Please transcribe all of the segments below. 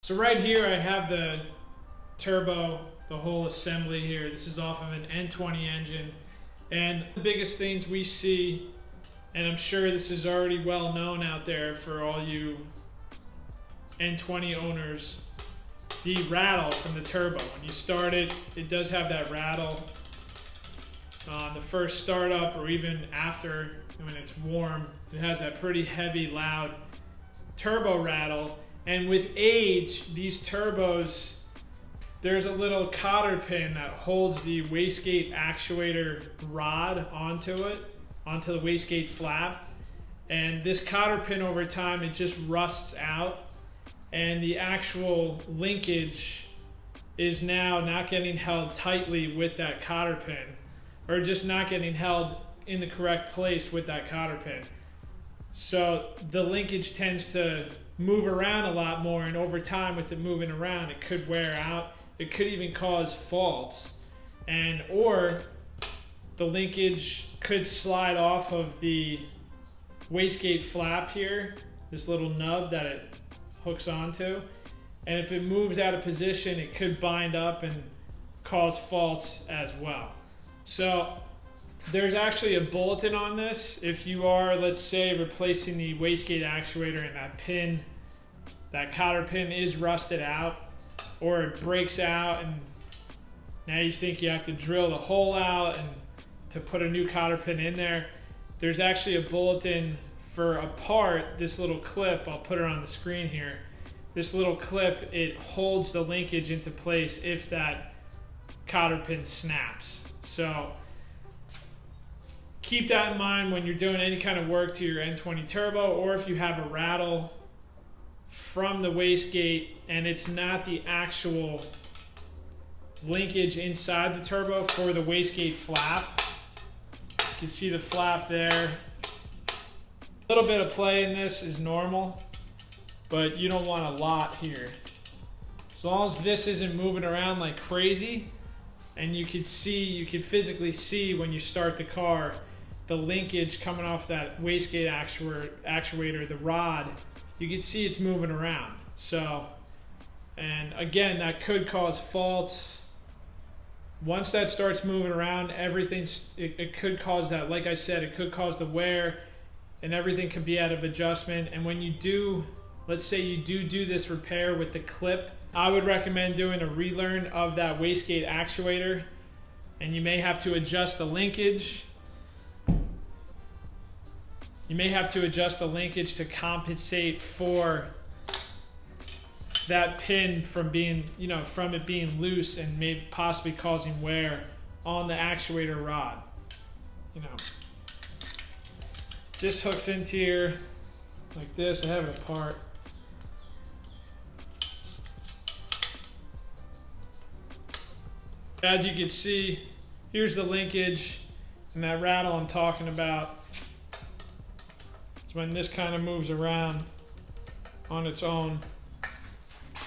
So right here I have the turbo, the whole assembly here. This is off of an N20 engine. And the biggest things we see, and I'm sure this is already well known out there for all you N20 owners, the rattle from the turbo. When you start it, it does have that rattle. The first startup or even after when it's warm, it has that pretty heavy, loud turbo rattle. And with age, these turbos, there's a little cotter pin that holds the wastegate actuator rod onto it, onto the wastegate flap. And this cotter pin over time, it just rusts out. And the actual linkage is now not getting held tightly with that cotter pin, or just not getting held in the correct place with that cotter pin. So the linkage tends to move around a lot more, and over time with it moving around, it could wear out. It could even cause faults, and or the linkage could slide off of the wastegate flap here, this little nub that it hooks onto, and if it moves out of position, it could bind up and cause faults as well. So there's actually a bulletin on this. If you are, let's say, replacing the wastegate actuator and that pin, that cotter pin is rusted out, or it breaks out and now you think you have to drill the hole out and to put a new cotter pin in there, there's actually a bulletin for a part, this little clip, I'll put it on the screen here. This little clip, it holds the linkage into place if that cotter pin snaps. So keep that in mind when you're doing any kind of work to your N20 turbo, or if you have a rattle from the wastegate and it's not the actual linkage inside the turbo for the wastegate flap. You can see the flap there. A little bit of play in this is normal, but you don't want a lot here. As long as this isn't moving around like crazy, and you can physically see when you start the car, the linkage coming off that wastegate actuator, the rod, you can see it's moving around. So, and again, that could cause faults. Once that starts moving around, it could cause that, like I said, it could cause the wear, and everything can be out of adjustment. And when you do, let's say you do this repair with the clip, I would recommend doing a relearn of that wastegate actuator, and you may have to adjust the linkage. You may have to adjust the linkage to compensate for that pin from being, from it being loose and maybe possibly causing wear on the actuator rod. This hooks into here like this. I have it apart. As you can see, here's the linkage, and that rattle I'm talking about. It's when this kind of moves around on its own,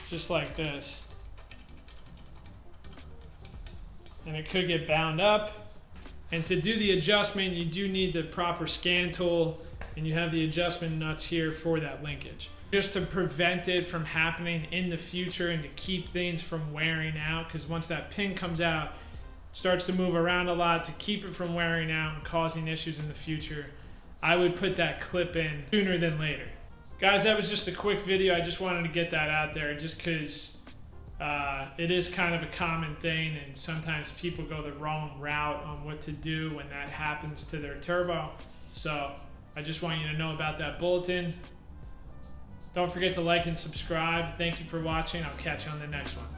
just like this. And it could get bound up. And to do the adjustment, you do need the proper scan tool, and you have the adjustment nuts here for that linkage. Just to prevent it from happening in the future and to keep things from wearing out, because once that pin comes out, it starts to move around a lot, to keep it from wearing out and causing issues in the future, I would put that clip in sooner than later. Guys, that was just a quick video. I just wanted to get that out there just because it is kind of a common thing, and sometimes people go the wrong route on what to do when that happens to their turbo. So I just want you to know about that bulletin. Don't forget to like and subscribe. Thank you for watching. I'll catch you on the next one.